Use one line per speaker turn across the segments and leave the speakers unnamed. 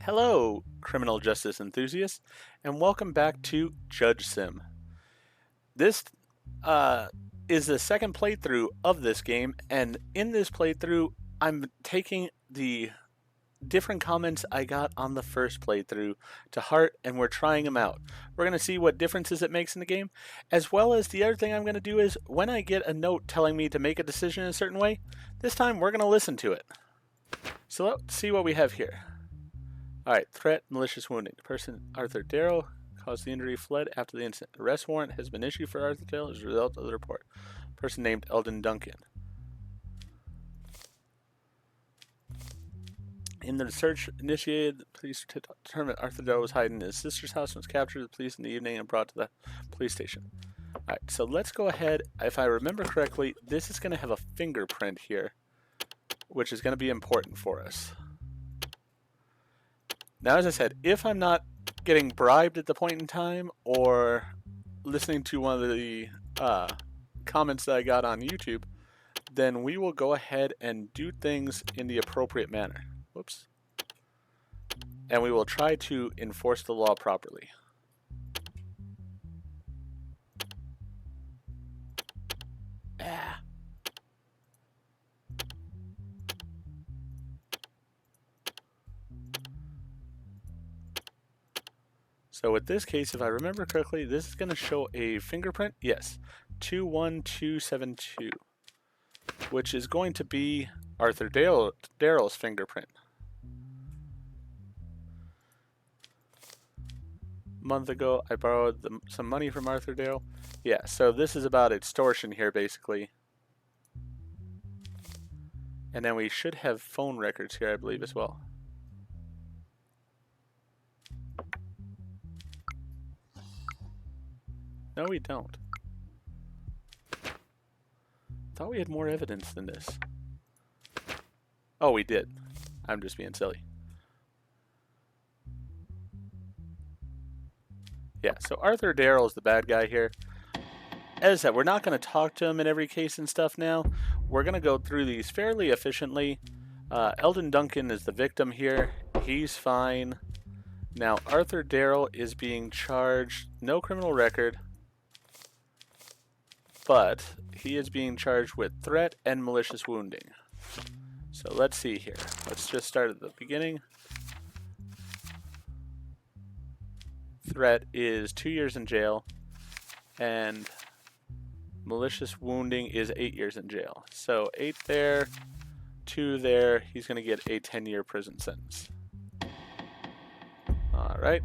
Hello, criminal justice enthusiasts, and welcome back to JudgeSim. This is the second playthrough of this game, and in this playthrough, I'm taking the different comments I got on the first playthrough to heart, and we're trying them out. We're going to see what differences it makes in the game, as well as the other thing I'm going to do is when I get a note telling me to make a decision in a certain way, this time we're going to listen to it. So let's see what we have here. Alright, threat, malicious wounding. The person, Arthur Daryl, caused the injury, fled after the incident. Arrest warrant has been issued for Arthur Daryl as a result of the report. Person named Eldon Duncan. In the search initiated, the police determined Arthur Daryl was hiding in his sister's house and was captured by the police in the evening and brought to the police station. Alright, so let's go ahead. If I remember correctly, this is going to have a fingerprint here, which is going to be important for us. Now, as I said, if I'm not getting bribed at the point in time or listening to one of the comments that I got on YouTube, then we will go ahead and do things in the appropriate manner. Whoops. And we will try to enforce the law properly. So with this case, if I remember correctly, this is going to show a fingerprint. Yes, 21272, which is going to be Arthur Daryl's fingerprint. A month ago, I borrowed some money from Arthur Daryl. Yeah, so this is about extortion here, basically. And then we should have phone records here, I believe, as well. No, we don't. Thought we had more evidence than this. Oh, we did. I'm just being silly. Yeah, so Arthur Daryl is the bad guy here. As I said, we're not going to talk to him in every case and stuff now. We're going to go through these fairly efficiently. Eldon Duncan is the victim here. He's fine. Now, Arthur Daryl is being charged, no criminal record, but he is being charged with threat and malicious wounding. So let's see here. Let's just start at the beginning. Threat is 2 years in jail, and malicious wounding is 8 years in jail. So 8 there, 2 there. He's going to get a 10-year prison sentence. Alright,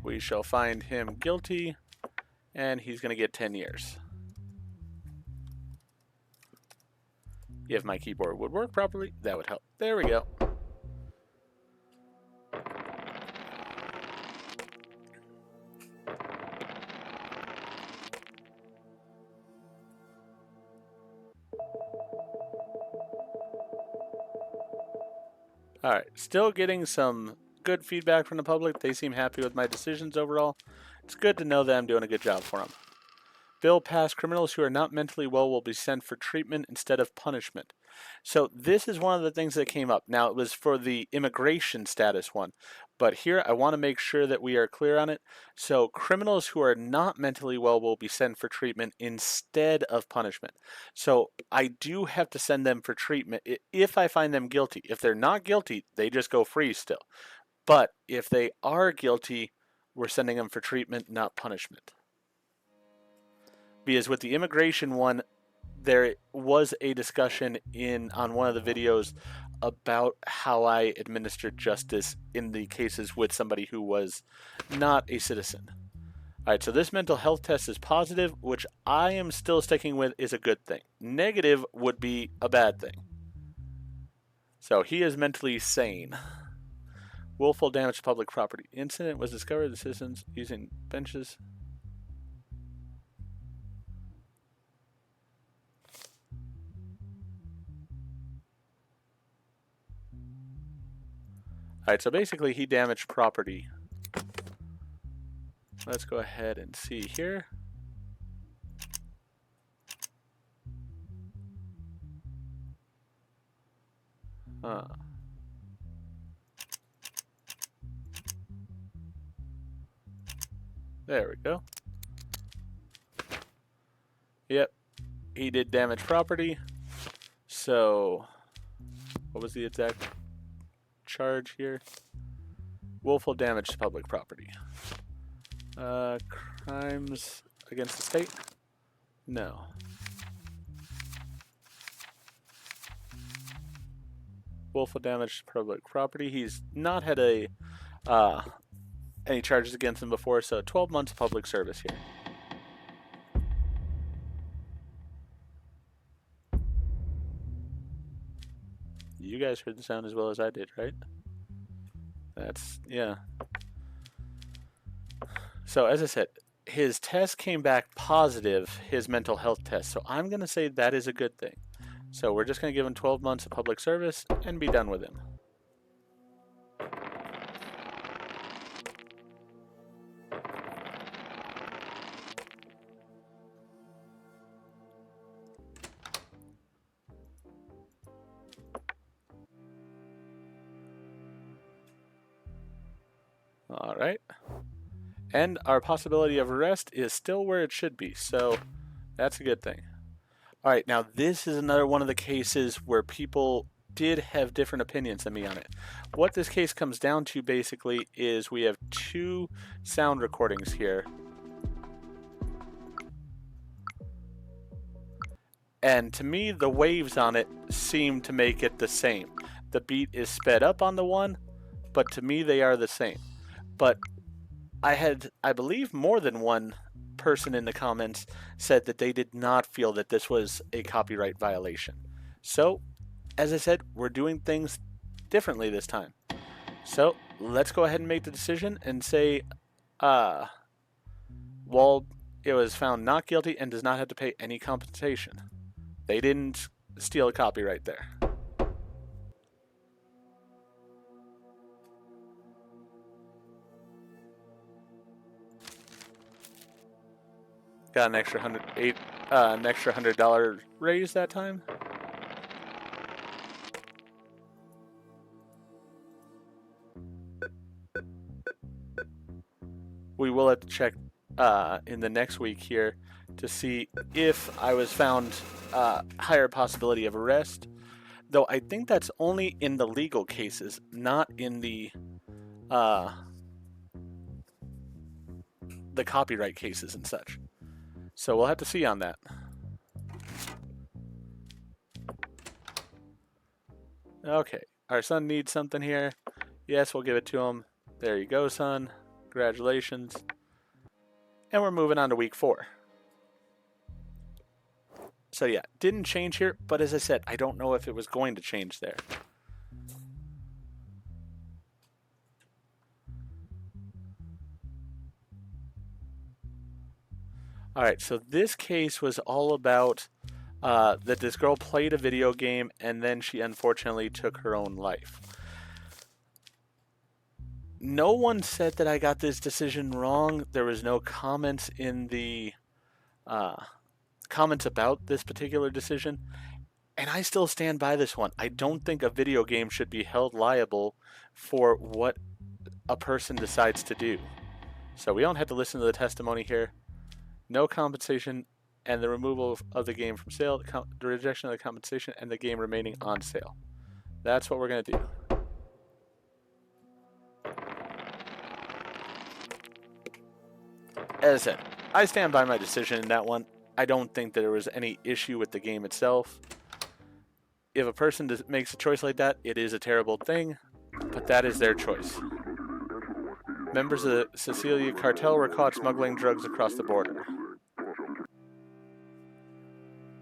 we shall find him guilty, and he's going to get 10 years. If my keyboard would work properly, that would help. There we go. Alright, still getting some good feedback from the public. They seem happy with my decisions overall. It's good to know that I'm doing a good job for them. Bill passed. Criminals who are not mentally well will be sent for treatment instead of punishment. So this is one of the things that came up. Now, it was for the immigration status one, but here I want to make sure that we are clear on it. So criminals who are not mentally well will be sent for treatment instead of punishment. So I do have to send them for treatment if I find them guilty. If they're not guilty, they just go free still. But if they are guilty, we're sending them for treatment, not punishment. Because with the immigration one, there was a discussion on one of the videos about how I administered justice in the cases with somebody who was not a citizen. Alright, so this mental health test is positive, which I am still sticking with is a good thing. Negative would be a bad thing. So he is mentally sane. Willful damage to public property. Incident was discovered. The citizens using benches. Alright, so basically he damaged property. Let's go ahead and see here. There we go. Yep, he did damage property. So, what was the exact charge here? Willful damage to public property. Crimes against the state? No. Willful damage to public property. He's not had any charges against him before, so 12 months of public service here. You guys heard the sound as well as I did, right? That's, yeah. So, as I said, his test came back positive, his mental health test. So I'm going to say that is a good thing. So we're just going to give him 12 months of public service and be done with him. All right. And our possibility of arrest is still where it should be, so that's a good thing. All right, now this is another one of the cases where people did have different opinions than me on it. What this case comes down to basically is we have two sound recordings here. And to me, the waves on it seem to make it the same. The beat is sped up on the one, but to me they are the same. But I had, I believe, more than one person in the comments said that they did not feel that this was a copyright violation. So, as I said, we're doing things differently this time. So, let's go ahead and make the decision and say, Wald, it was found not guilty and does not have to pay any compensation. They didn't steal a copyright there. Got an extra $100 raise that time. We will have to check in the next week here to see if I was found higher possibility of arrest. Though I think that's only in the legal cases, not in the copyright cases and such. So we'll have to see on that. Okay, our son needs something here. Yes, we'll give it to him. There you go, son. Congratulations. And we're moving on to week 4. So yeah, didn't change here, but as I said, I don't know if it was going to change there. Alright, so this case was all about that this girl played a video game and then she unfortunately took her own life. No one said that I got this decision wrong. There was no comments in the comments about this particular decision. And I still stand by this one. I don't think a video game should be held liable for what a person decides to do. So we don't have to listen to the testimony here. No compensation and the removal of the game from sale, the rejection of the compensation, and the game remaining on sale. That's what we're going to do. As I said, I stand by my decision in that one. I don't think that there was any issue with the game itself. If a person makes a choice like that, it is a terrible thing, but that is their choice. Members of the Sicilia Cartel were caught smuggling drugs across the border.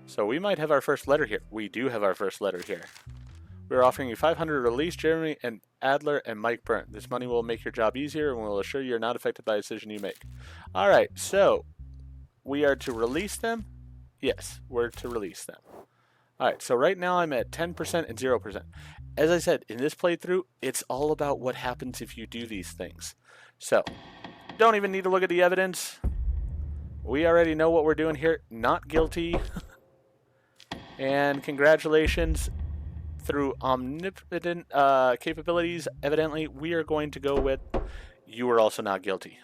So we might have our first letter here. We do have our first letter here. We're offering you $500 to release Jeremy and Adler and Mike Byrne. This money will make your job easier and will assure you're not affected by a decision you make. All right, so we are to release them? Yes, we're to release them. All right, so right now I'm at 10% and 0%. As I said, in this playthrough, it's all about what happens if you do these things. So, don't even need to look at the evidence. We already know what we're doing here. Not guilty. And congratulations. Through omnipotent capabilities, evidently, we are going to go with you were also not guilty.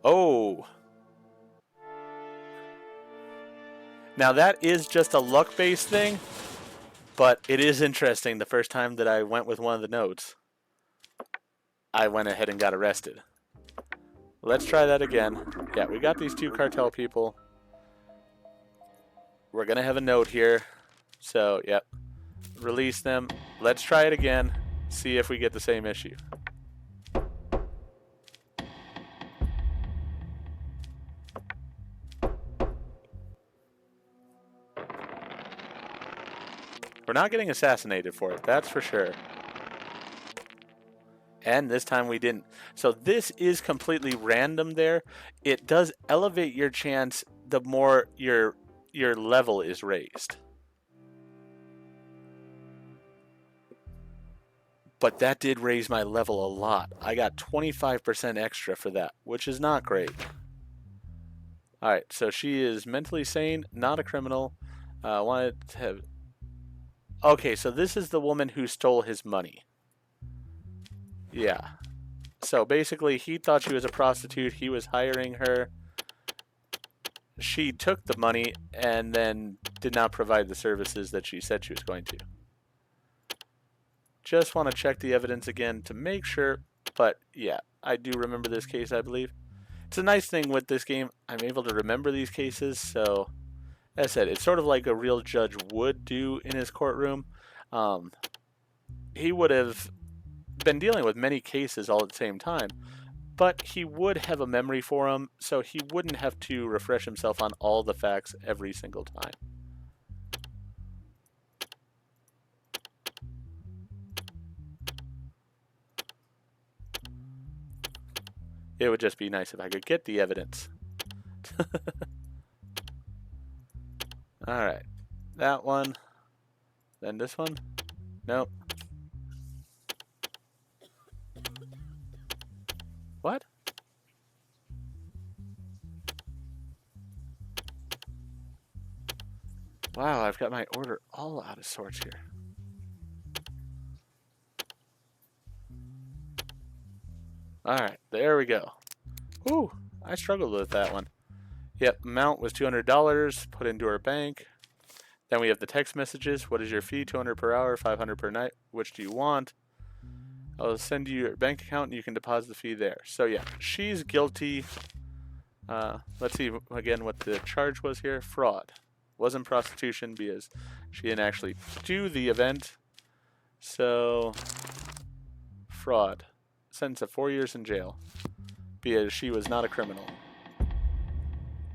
Oh. Now that is just a luck-based thing, but it is interesting. The first time that I went with one of the notes, I went ahead and got arrested. Let's try that again. Yeah, we got these two cartel people. We're going to have a note here. So, yep. Release them. Let's try it again. See if we get the same issue. We're not getting assassinated for it, that's for sure. And this time we didn't. So this is completely random there. It does elevate your chance the more your level is raised. But that did raise my level a lot. I got 25% extra for that, which is not great. Alright, so she is mentally sane, not a criminal. Wanted to have... Okay, so this is the woman who stole his money. Yeah. So basically, he thought she was a prostitute. He was hiring her. She took the money and then did not provide the services that she said she was going to. Just want to check the evidence again to make sure. But yeah, I do remember this case, I believe. It's a nice thing with this game. I'm able to remember these cases, so... As I said, it's sort of like a real judge would do in his courtroom. He would have been dealing with many cases all at the same time, but he would have a memory for them, so he wouldn't have to refresh himself on all the facts every single time. It would just be nice if I could get the evidence. Alright, that one, then this one, nope. What? Wow, I've got my order all out of sorts here. Alright, there we go. Ooh, I struggled with that one. Yep, amount was $200 put into our bank. Then we have the text messages. What is your fee? $200 per hour, $500 per night. Which do you want? I'll send you your bank account and you can deposit the fee there. So yeah, she's guilty. Let's see again what the charge was here. Fraud. Wasn't prostitution because she didn't actually do the event. So, fraud. Sentence of 4 years in jail because she was not a criminal.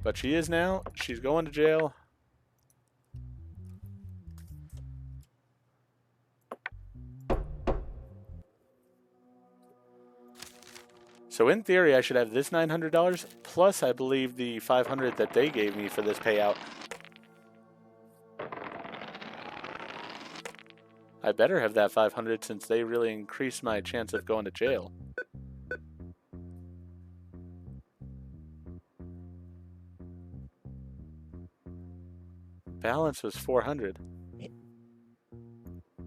But she is now. She's going to jail. So in theory, I should have this $900 plus, I believe, the $500 that they gave me for this payout. I better have that $500 since they really increased my chance of going to jail. Balance was $400.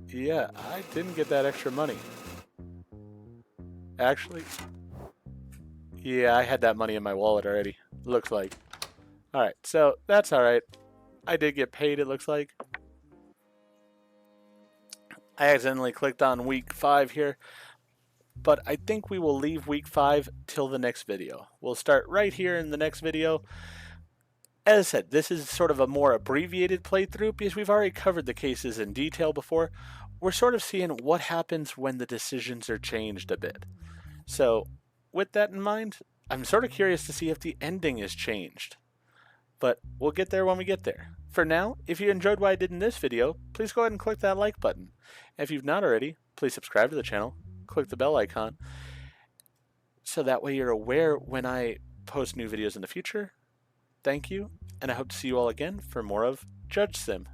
Yeah, I didn't get that extra money. Actually, yeah, I had that money in my wallet already, looks like. Alright, so that's alright. I did get paid, it looks like. I accidentally clicked on week 5 here, but I think we will leave week 5 till the next video. We'll start right here in the next video. As I said, this is sort of a more abbreviated playthrough because we've already covered the cases in detail before. We're sort of seeing what happens when the decisions are changed a bit. So, with that in mind, I'm sort of curious to see if the ending is changed. But we'll get there when we get there. For now, if you enjoyed what I did in this video, please go ahead and click that like button. And if you've not already, please subscribe to the channel, click the bell icon, so that way you're aware when I post new videos in the future. Thank you, and I hope to see you all again for more of JudgeSim.